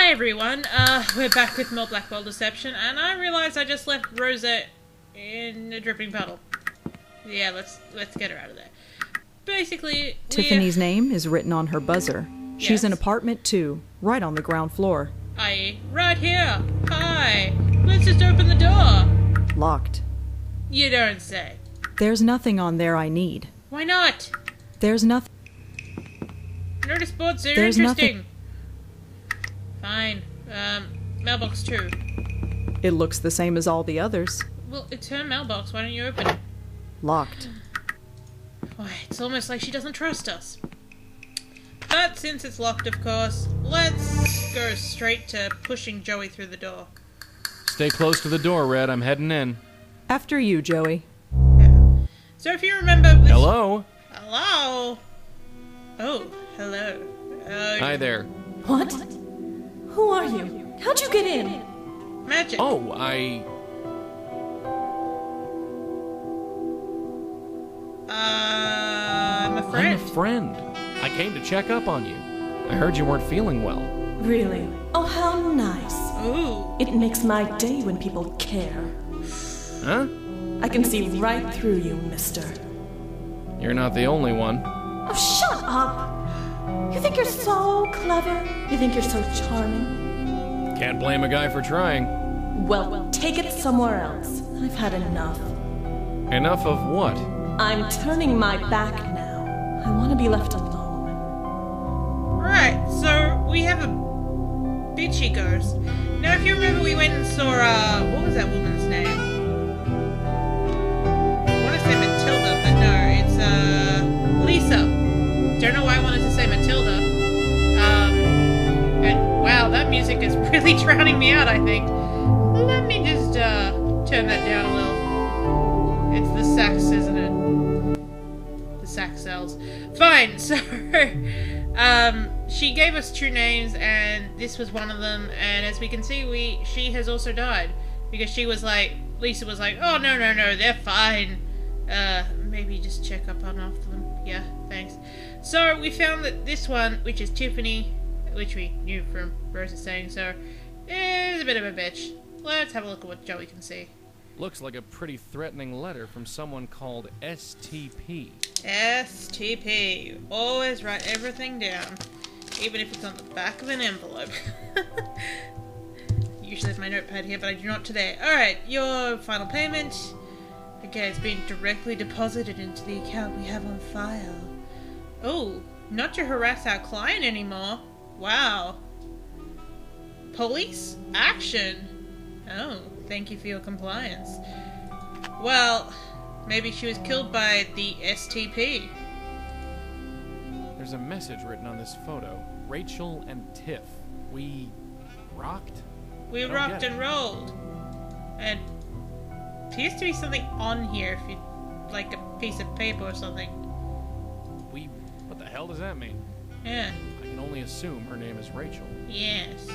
Hi everyone, we're back with more Blackwell Deception, and I realised I just left Rosa in a dripping puddle. Yeah, let's get her out of there. Basically, Tiffany's name is written on her buzzer. She's in apartment 2, right on the ground floor. Aye, right here. Hi. Let's just open the door. Locked. You don't say. There's nothing on there I need. Why not? There's nothing. Notice boards are There's interesting. nothing. Fine. Mailbox 2. It looks the same as all the others. Well, it's her mailbox. Why don't you open it? Locked. Why, it's almost like she doesn't trust us. But since it's locked, of course, let's go straight to pushing Joey through the door. Stay close to the door, Red. I'm heading in. After you, Joey. Yeah. So if you remember this... Hello? Hello? Oh, hello. Hi there. What? Who are you? How'd you get in? Magic. Oh, I'm a friend. I'm a friend. I came to check up on you. I heard you weren't feeling well. Really? Oh, how nice. Ooh. It makes my day when people care. Huh? I can see right through you, mister. You're not the only one. Oh, shut up! You think you're so clever? You think you're so charming? Can't blame a guy for trying. Well, take it somewhere else. I've had enough. Enough of what? I'm turning my back now. I want to be left alone. Right, so we have a bitchy ghost. Now, if you remember, we went and saw, what was that woman's name? I want to say Matilda, but no, it's, Lisa. Don't know why I wanted to say Matilda. And wow, that music is really drowning me out, I think. Let me just, turn that down a little. It's the sax, isn't it? The sax cells. Fine, so, she gave us 2 names, and this was one of them, and as we can see, she has also died. Because she was like, Lisa was like, oh, no, they're fine. Maybe just check up on after them. Yeah, thanks. So, we found that this one, which is Tiffany, which we knew from Rosa saying so, is a bit of a bitch. Let's have a look at what Joey can see. Looks like a pretty threatening letter from someone called STP. STP. Always write everything down. Even if it's on the back of an envelope. Usually have my notepad here, but I do not today. Alright, your final payment. Okay, it's been directly deposited into the account we have on file. Oh, not to harass our client anymore. Wow. Police action. Oh, thank you for your compliance. Well, maybe she was killed by the STP. There's a message written on this photo. Rachel and Tiff. We rocked? We rocked and rolled. And appears to be something on here if you like a piece of paper or something. What the hell does that mean? Yeah. I can only assume her name is Rachel. Yes.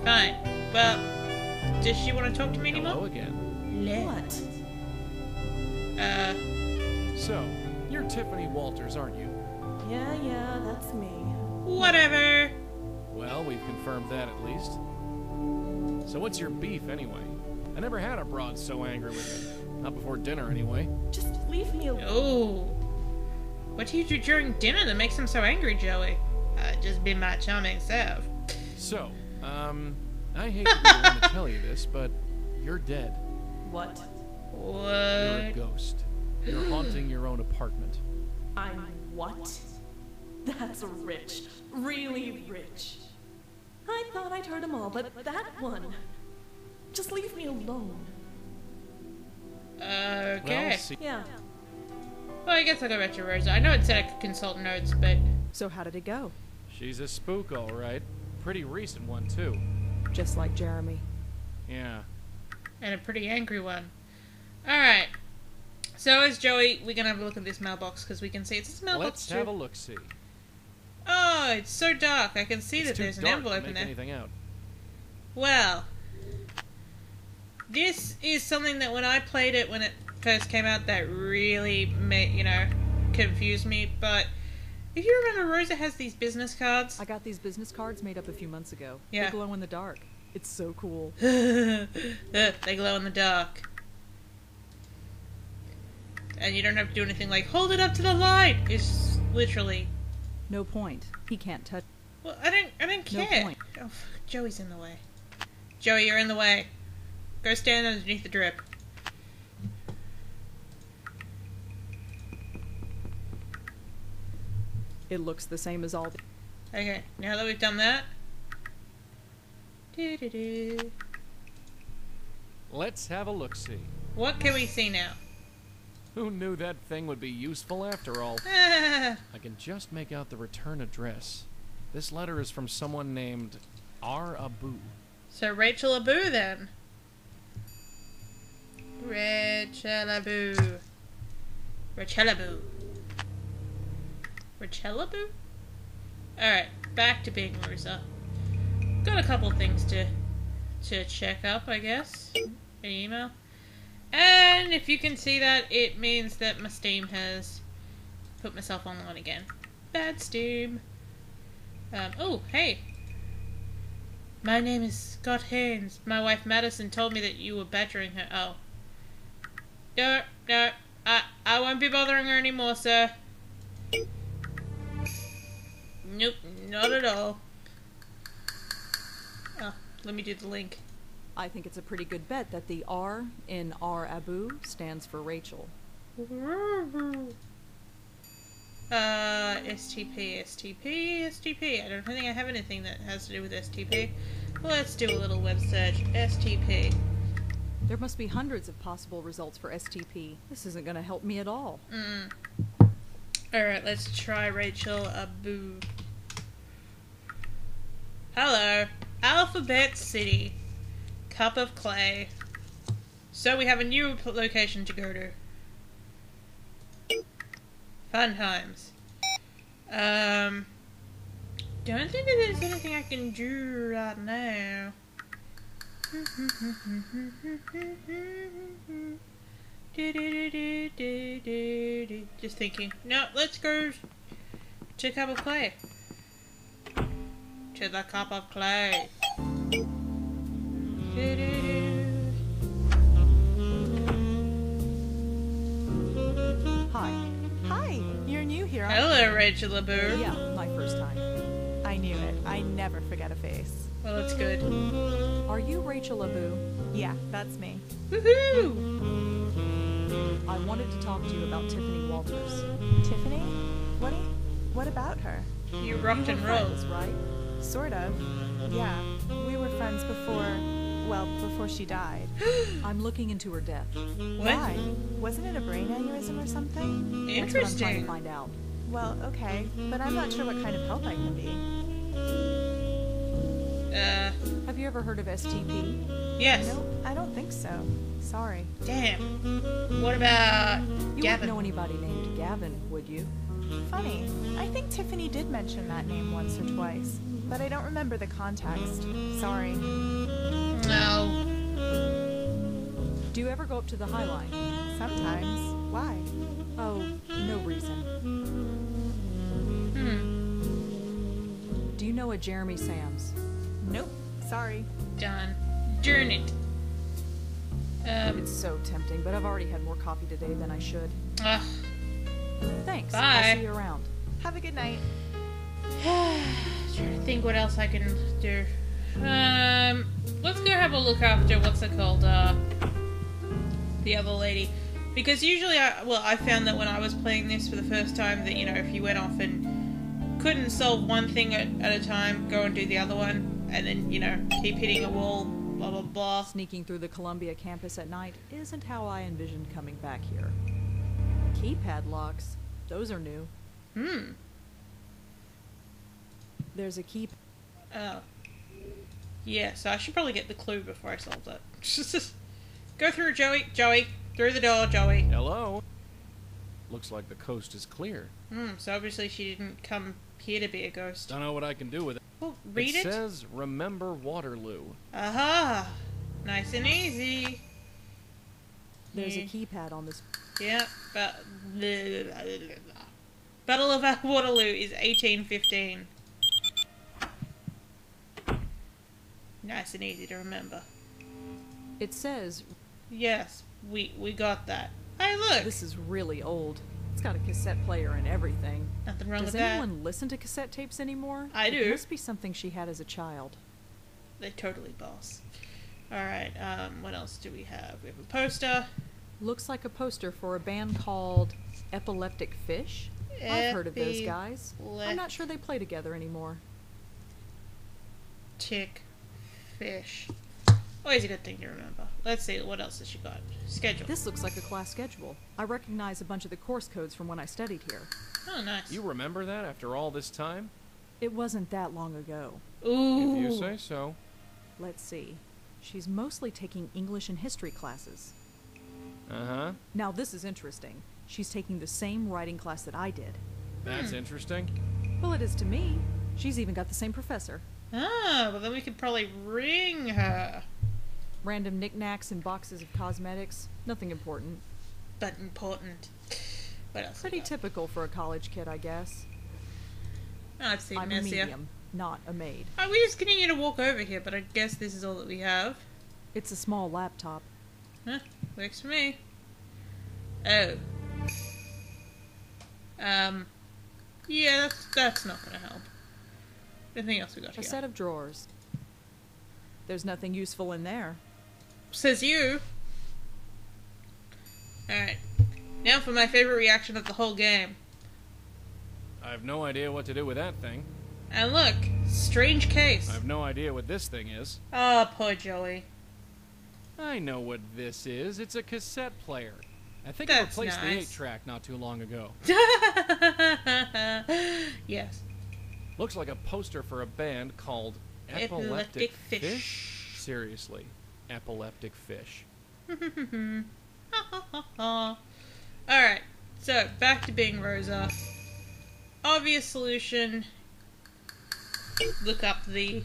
Fine. Well, does she want to talk to me anymore? Hello again. What? So, you're Tiffany Walters, aren't you? Yeah, that's me. Whatever. Well, we've confirmed that at least. So what's your beef, anyway? I never had a broad so angry with me. Not before dinner, anyway. Just leave me alone. Oh. What do you do during dinner that makes him so angry, Joey? Just be my charming self. So, I hate to be the one to tell you this, but you're dead. What? What? You're a ghost. You're haunting your own apartment. I'm what? That's rich. Really rich. I thought I'd heard them all, but that one. Just leave me alone. Okay. Well, see. Yeah. Well, I guess I'll go back to Rosa. I know it said I could consult notes, but... So how did it go? She's a spook, all right. Pretty recent one, too. Just like Jeremy. Yeah. And a pretty angry one. Alright. So as Joey, we're gonna have a look at this mailbox, because we can see it's a mailbox Let's too. have a look-see. Oh, it's so dark. I can see It's that too there's an dark envelope to in make there. anything out. Well, this is something that when I played it when it first came out that really made, confused me, but If you remember, Rosa has these business cards. I got these business cards made up a few months ago. Yeah. They glow in the dark. It's so cool. They glow in the dark. And you don't have to do anything like, hold it up to the light! It's literally... No point. He can't touch... Well, I don't care. No point. Oh, fuck, Joey's in the way. Joey, you're in the way. Go stand underneath the drip. It looks the same as all the... Okay, now that we've done that... Doo-doo-doo. Let's have a look-see. What can we see now? Who knew that thing would be useful after all? Ah, I can just make out the return address. This letter is from someone named R. Abu. so Rachel Abu then. Rachel Abu. Rachel Abu. Rachel Abu? Alright, back to being Rosa. Got a couple things to check up, I guess. An email. And if you can see that, it means that my Steam has put myself online again. Bad Steam. Oh, hey. My name is Scott Haynes. My wife Madison told me that you were badgering her. Oh. No, I won't be bothering her anymore, sir. Nope, not at all. Oh, let me do the link. I think it's a pretty good bet that the R in R Abu stands for Rachel. STP. I don't think I have anything that has to do with STP. Let's do a little web search. STP. There must be hundreds of possible results for STP. This isn't going to help me at all. Alright, let's try Rachel Abu. Hello. Alphabet City. Cup of Clay. So we have a new location to go to. Fun times. Don't think that there's anything I can do right now. Just thinking. No, let's go to Cup of Clay. To the Cup of Clay. Hi. Hi, you're new here. aren't Hello, Rachel Abu. Yeah, my first time. you? I knew it. I never forget a face. Well, that's good. Are you Rachel Abu? Yeah, that's me. Woohoo! I wanted to talk to you about Tiffany Walters. Tiffany? What about her? You rocked You and were rolled. friends, right? Sort of. Yeah, we were friends before she died. I'm looking into her death. What? Why? Wasn't it a brain aneurysm or something? That's what I'm trying to Interesting. find out. Well, okay, but I'm not sure what kind of help I can be. Have you ever heard of STP? Yes. No, I don't think so. Sorry. Damn. What about You wouldn't Gavin? know anybody named Gavin, would you? Funny. I think Tiffany did mention that name once or twice, but I don't remember the context. Sorry. No. Do you ever go up to the High Line? Sometimes. Why? Oh, no reason. Do you know a Jeremy Sams? Nope. Sorry. Done. Darn it. It's so tempting, but I've already had more coffee today than I should. Ugh. Thanks. Bye. I'll see you around. Have a good night. Trying to think what else I can do. Let's go have a look after what's it called, the other lady. Because usually I found that when I was playing this for the first time that, you know, if you went off and couldn't solve one thing at a time, go and do the other one, and then, you know, keep hitting a wall, blah blah blah. Sneaking through the Columbia campus at night isn't how I envisioned coming back here. Keypad locks. Those are new. There's a key... Oh. Yeah, so I should probably get the clue before I solve that. Go through, Joey. Joey. Through the door, Joey. Hello? Looks like the coast is clear. So obviously she didn't come here to be a ghost. Don't know what I can do with it. Well, read it. It says, remember Waterloo. Aha! Nice and easy. There's a Yeah. keypad on this... Yeah, but Battle of Waterloo is 1815. Nice and easy to remember. It says, Yes, we got that. Hey, look! this is really old. It's got a cassette player and everything. Nothing wrong Does with that. anyone listen to cassette tapes anymore? I do. It must be something she had as a child. They totally boss. Alright, what else do we have? We have a poster. Looks like a poster for a band called Epileptic Fish. I've heard of those guys. I'm not sure they play together anymore. Tick fish. Always a good thing to remember. Let's see, what else has she got? Schedule. This looks like a class schedule. I recognize a bunch of the course codes from when I studied here. Oh, nice. You remember that after all this time? It wasn't that long ago. Ooh. If you say so. Let's see. She's mostly taking English and history classes. Uh-huh. Now this is interesting. She's taking the same writing class that I did. That's interesting. Well, it is to me. She's even got the same professor. Ah, well then we could probably ring her. Random knickknacks and boxes of cosmetics. Nothing important. But important. What else? Pretty typical for a college kid, I guess. Oh, I've seen I'm a messier. medium, not a maid. Oh, we just continue to walk over here, but I guess this is all that we have. It's a small laptop. Huh, works for me. Oh. Yeah, that's not gonna help. Anything else we got A here? set of drawers. There's nothing useful in there. Says you. Alright. Now for my favorite reaction of the whole game. I have no idea what to do with that thing. And look, strange case. I have no idea what this thing is. Oh, poor Joey. I know what this is. It's a cassette player. I think I That's replaced nice. the 8-track not too long ago. Yes. Looks like a poster for a band called Epileptic Epileptic Fish. Seriously, Epileptic Fish. Alright, so back to being Rosa. Obvious solution. Look up the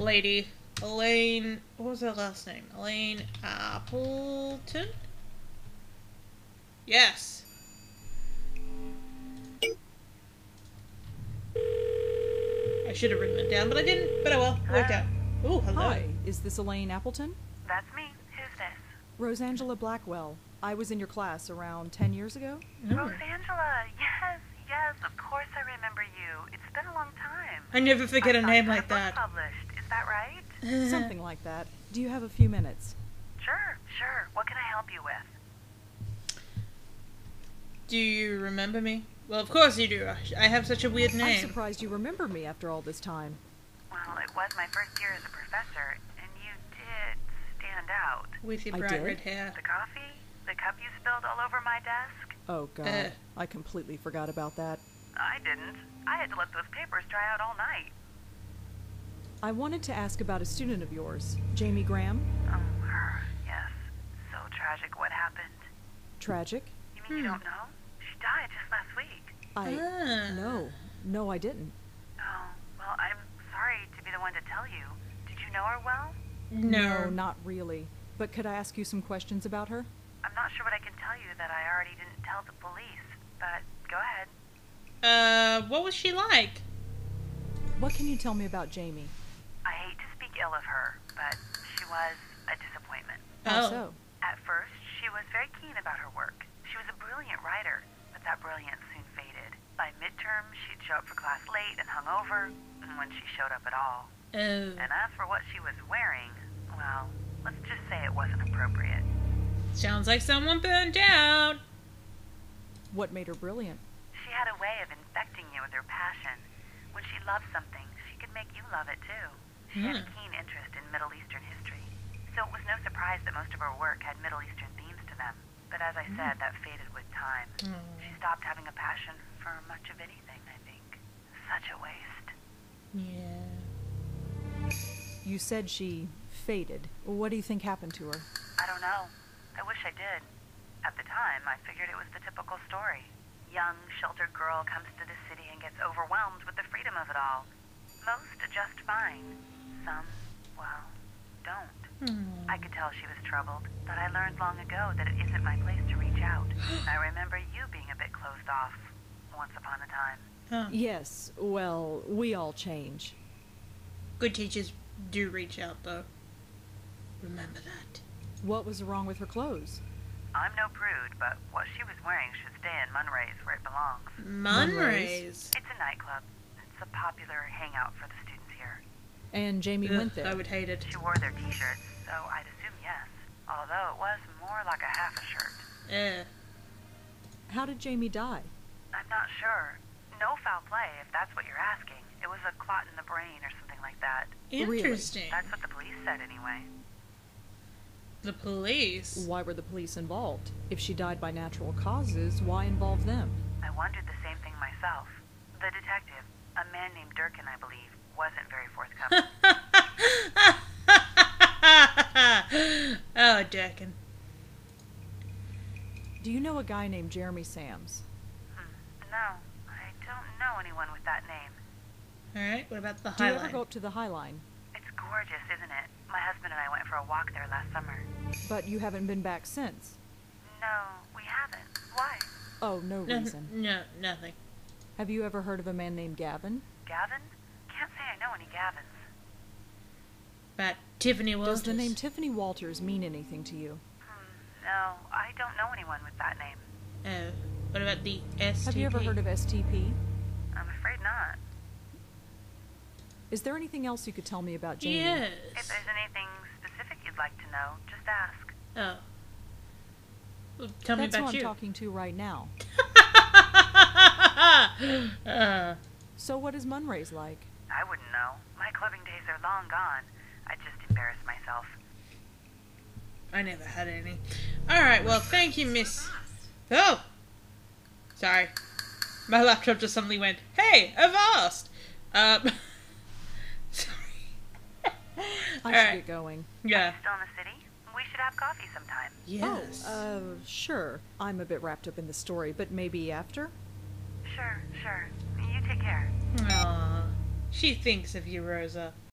lady. Elaine. What was her last name? Elaine Appleton? Yes. I should have written it down, but I didn't. But oh well, it worked out. Ooh, hello. Hi, is this Elaine Appleton? That's me. Who's this? Rosangela Blackwell. I was in your class around 10 years ago. Rosangela. Yes, of course I remember you. It's been a long time. I never forget a I thought name you had like a book that. Published. Is that right? Something like that. Do you have a few minutes? Sure. What can I help you with? Do you remember me? Well, of course you do. I have such a weird I'm name. surprised you remember me after all this time. Well, it was my first year as a professor, and you did stand out. With your I bright did? red hair. The coffee? The cup you spilled all over my desk? Oh, God. I completely forgot about that. I didn't. I had to let those papers dry out all night. I wanted to ask about a student of yours, Jamie Graham. Oh, her. Yes. So tragic what happened. Tragic. You mean you don't know? She died just last week. No, I didn't. Oh, well, I'm sorry to be the one to tell you. Did you know her well? No. not really. But could I ask you some questions about her? I'm not sure what I can tell you that I already didn't tell the police, but go ahead. What was she like? What can you tell me about Jamie? I hate to speak ill of her, but she was a disappointment. How Oh. so? At first, she was very keen about her work. She was a brilliant writer, but that brilliance soon faded. By midterm, she'd show up for class late and hungover, when she showed up at all. Oh. And as for what she was wearing, well, let's just say it wasn't appropriate. Sounds like someone burned out. What made her brilliant? She had a way of infecting you with her passion. When she loved something, she could make you love it too. She had a keen interest in Middle Eastern history, so it was no surprise that most of her work had Middle Eastern themes to them. But as I said, that faded with time. She stopped having a passion for much of anything, I think. Such a waste. Yeah. You said she faded. What do you think happened to her? I don't know. I wish I did. At the time, I figured it was the typical story. Young, sheltered girl comes to the city and gets overwhelmed with the freedom of it all. Most adjust fine. Some, well, don't. I could tell she was troubled, but I learned long ago that it isn't my place to reach out. I remember you being a bit closed off. once upon a time. Oh. Yes, well, we all change. Good teachers do reach out, though. Remember that. What was wrong with her clothes? I'm no prude, but what she was wearing should stay in Munray's where it belongs. Munray's. It's a nightclub. It's a popular hangout for the students here. And Jamie went there. I would hate it. She wore their t-shirts, so I'd assume yes. Although it was more like a half a shirt. How did Jamie die? I'm not sure. No foul play, if that's what you're asking. It was a clot in the brain or something like that. Interesting. That's what the police said anyway. The police? Why were the police involved? If she died by natural causes, why involve them? I wondered the same thing myself. The detective, a man named Durkin, I believe, wasn't very forthcoming. Oh, Durkin. Do you know a guy named Jeremy Sams? No, I don't know anyone with that name. Alright, what about the Do you ever Highline? go up to the High Line? It's gorgeous, isn't it? My husband and I went for a walk there last summer. But you haven't been back since. No, we haven't. Why? Oh, no reason. No, nothing. Have you ever heard of a man named Gavin? Gavin? Can't say I know any Gavins. About Tiffany Walters. Does the name Tiffany Walters mean anything to you? No, I don't know anyone with that name. Oh, what about the STP? Have you ever heard of STP? I'm afraid not. Is there anything else you could tell me about Jamie? Yes. If there's anything specific you'd like to know, just ask. Oh. Well, tell me That's about who you. I'm talking to right now. uh, So what is Munray's like? I wouldn't know. My clubbing days are long gone. I just embarrass myself. I never had any. Alright, well, thank you, Miss... Oh! Sorry. My laptop just suddenly went, hey, avast! Sorry. I should get going. Yeah. Still in the city? We should have coffee sometime. Yes. Sure. I'm a bit wrapped up in the story, but maybe after? Sure. You take care. Aww. She thinks of you, Rosa.